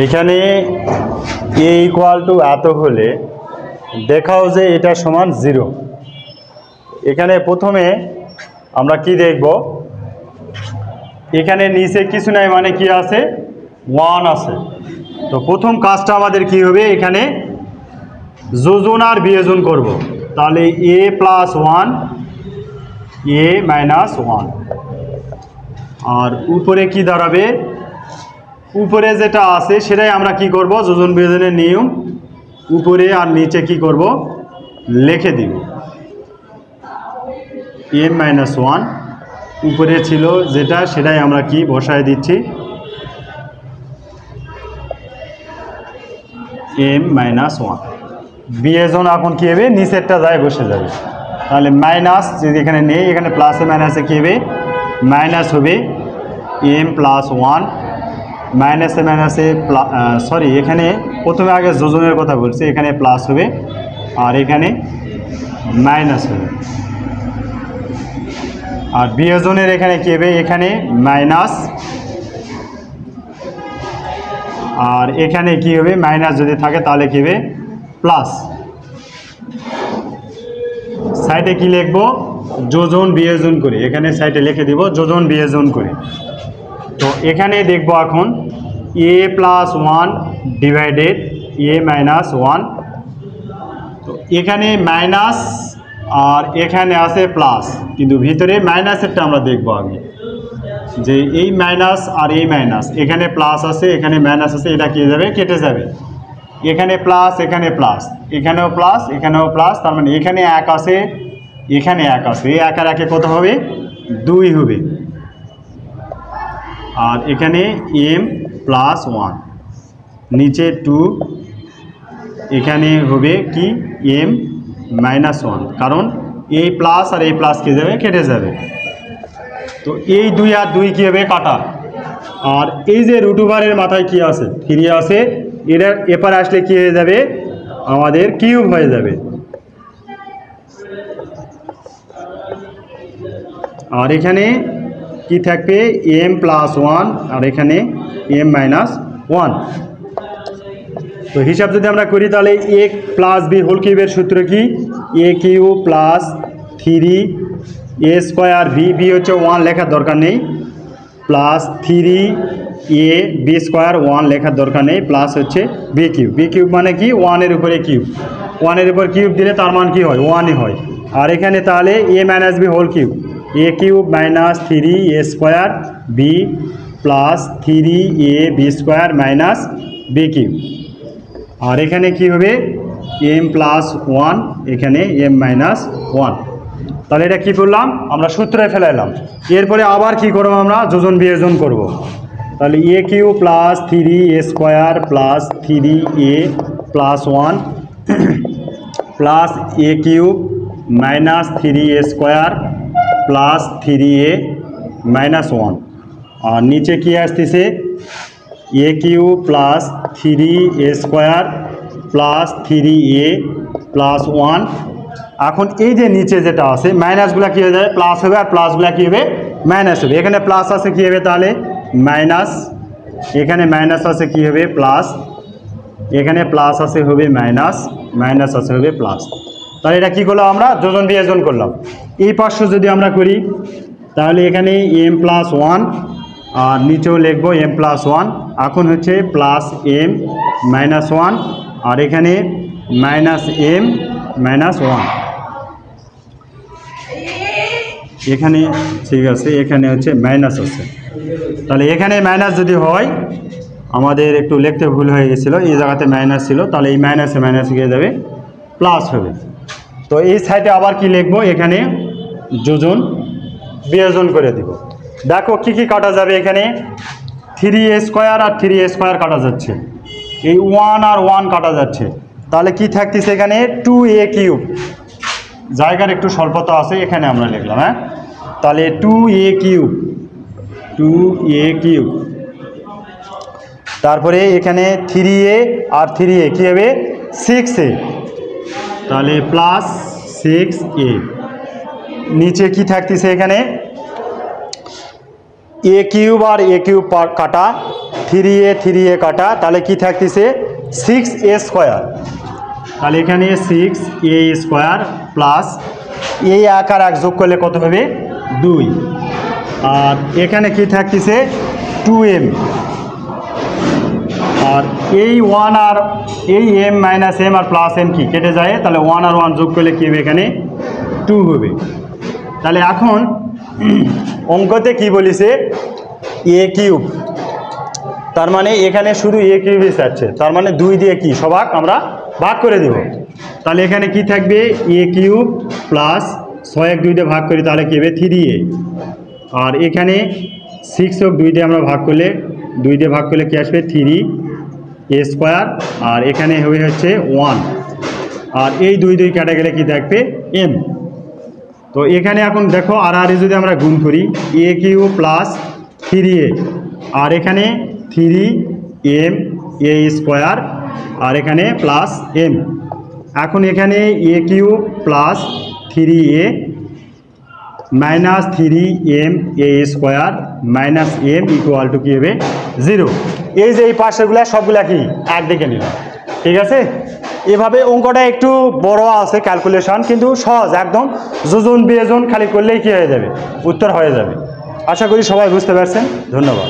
এখানে a equal to এত হলে দেখাও যে এটা সমান 0। এখানে প্রথমে আমরা কি দেখব, এখানে নিচে কিছু নাই মানে কি আছে 1 আছে। তো প্রথম কাজটা আমাদের কি হবে, এখানে যোজন আর বিয়োজন করব। তাহলে a প্লাস 1 a মাইনাস 1 আর উপরে কি দাঁড়াবে, উপরে যেটা আছে সেটাই আমরা কি করব, যোজন বিয়োজনের নিয়ম উপরে আর নিচে কি করব লিখে দিব। m মাইনাস 1 উপরে ছিল যেটা সেটাই আমরা কি বসায় দিচ্ছি m মাইনাস 1। বিয়োজন এখন কি হবে, নিচেরটা যায় বসে যাবে। তাহলে মাইনাস যদি এখানে নেই, এখানে প্লাসে মাইনাসে কি হবে মাইনাস হবে m প্লাস 1 মাইনাসে মাইনাসে সরি এখানে প্রথমে আগে যোজনের কথা বলছি, এখানে প্লাস হবে আর এখানে মাইনাস হবে। আর বিয়োজনের এখানে কি হবে, এখানে মাইনাস আর এখানে কি হবে মাইনাস যদি থাকে তাহলে কি হবে প্লাস। সাইডে কি লিখব, যোজন বিয়োজন করে, এখানে সাইডে লিখে দিব যোজন বিয়োজন করে। তো এখানে দেখব এখন a plus 1 divided a minus 1। তো এখানে মাইনাস আর এখানে আছে প্লাস, কিন্তু ভিতরে মাইনাসেরটা আমরা দেখব আগে, যে এই মাইনাস আর এই মাইনাস, এখানে প্লাস আছে এখানে মাইনাস আছে, এটা কি যাবে কেটে যাবে। এখানে প্লাস এখানে প্লাস, এখানেও প্লাস এখানেও প্লাস, তার মানে এখানে 1 আছে এখানে 1 আছে, এই 1 আর 1 কত হবে 2 হবে। আর এখানে m প্লাস 1 নিচে 2, এখানে হবে কি m মাইনাস 1, কারণ এই প্লাস আর এই প্লাস কি যাবে কেটে যাবে। তো এই 2 আর 2 কি হবে কাটা। আর এই যে রুট ওভারের মাথায় কি আছে 3 আছে, এটা এপারে আসলে কি হয়ে যাবে আমাদের কিউব হয়ে যাবে। আর এখানে কি থাকবে m প্লাস 1 আর এখানে m মাইনাস 1। তো হিসাব যদি আমরা করি তাহলে a প্লাস b হোল কিউবের সূত্র কি, a cube plus 3a square b হচ্ছে 1 লেখার দরকার নেই, প্লাস 3a b স্কোয়ার 1 লেখার দরকার নেই, প্লাস হচ্ছে b কিউব মানে কি 1 এর উপরে কিউব, 1 এর উপর কিউব দিলে তার মান কি হয় 1 হয়। আর এখানে তাহলে a minus b whole cube, a cube minus 3a square b plus 3a b square minus b cube. আর এখানে কি হবে m প্লাস 1 এখানে m মাইনাস 1। তাহলে এটা কি করলাম আমরা সূত্রে ফেলাইলাম। এরপরে আবার কি করব, আমরা যোজন বিয়োজন করব। তাহলে a cube plus 3a square plus 3a plus 1 plus a cube minus 3a square plus 3a minus 1। আর নিচে কি আসতেছে a cube plus 3a square plus 3a plus 1। এখন এই যে নিচে যেটা আছে মাইনাসগুলো কী হয়ে যাবে প্লাস হবে, আর প্লাসগুলো কী হবে মাইনাস হবে। এখানে প্লাস আছে কী হবে তাহলে মাইনাস, এখানে মাইনাস আছে কী হবে প্লাস, এখানে প্লাস আছে হবে মাইনাস, মাইনাস আছে হবে প্লাস। তাহলে এটা কী করলাম আমরা যোজন বিয়োজন করলাম। এই পার্শ্ব যদি আমরা করি তাহলে এখানে m প্লাস 1 আর নিচেও লিখবো m প্লাস 1, এখন হচ্ছে প্লাস m মাইনাস 1 আর এখানে মাইনাস m মাইনাস 1। এখানে ঠিক আছে, এখানে হচ্ছে মাইনাস আছে। তাহলে এখানে মাইনাস যদি হয়, আমাদের একটু লিখতে ভুল হয়ে গেছিলো, এই জায়গাতে মাইনাস ছিল, তাহলে এই মাইনাসে মাইনাস গিয়ে যাবে প্লাস হবে। তো এই সাইডে আবার কি লিখবো, এখানে যোজন বিয়োজন করে দিব। দেখো কি কি কাটা যাবে, এখানে 3a স্কোয়ার আর 3a স্কোয়ার কাটা যাচ্ছে, এই 1 আর 1 কাটা যাচ্ছে, তাহলে কি থাকতেছে এখানে 2a কিউব, জায়গার একটু স্বল্পতা আছে এখানে আমরা লিখলাম। হ্যাঁ, তাহলে 2a কিউব, তারপরে এখানে 3a আর 3a কী হবে 6a, তাহলে প্লাস 6a। নিচে কি থাকতেছে এখানে A cube R A cube কাটা, 3a কাটা, তাহলে কি থাকতেছে 6a স্কোয়ার। তাহলে এখানে 6a স্কোয়ার প্লাস এই এক আর এক যোগ করলে কত হবে 2, আর এখানে কি থাকতেছে 2m, আর এই 1 আর এই m মাইনাস m আর প্লাস m কি কেটে যায়, তাহলে 1 আর 1 যোগ করলে কী হবে এখানে 2 হবে। তাহলে এখন অঙ্কতে কি বলেছে এ কিউব, তার মানে এখানে শুধু এ কিউবই থাকছে, তার মানে 2 দিয়ে কি সবাক আমরা ভাগ করে দেব। তাহলে এখানে কি থাকবে এ কিউব প্লাস 6 এক 2 দিয়ে ভাগ করি তাহলে কি হবে 3a, আর এখানে 6 হোক 2 দিয়ে আমরা ভাগ করলে 2 দিয়ে ভাগ করলে কি আসবে 3a স্কোয়ার, আর এখানে হচ্ছে 1, আর এই 2 2 কেটে গেলে কি থাকবে m। তো এখানে এখন দেখো আর যদি আমরা গুণ করি এ কিউব প্লাস 3a, আর এখানে 3m a স্কোয়ার, আর এখানে প্লাস m। এখন এখানে A cube plus 3a minus 3m a square minus m equal to কী হবে 0। এই যে এই পাশেরগুলা সবগুলা কি একদিকে নিলাম, ঠিক আছে। এভাবে অঙ্কটা একটু বড় আছে ক্যালকুলেশন, কিন্তু সহজ একদম, যোজন বিয়োজন খালি করলেই কি হয়ে যাবে উত্তর হয়ে যাবে। আশা করি সবাই বুঝতে পারছেন, ধন্যবাদ।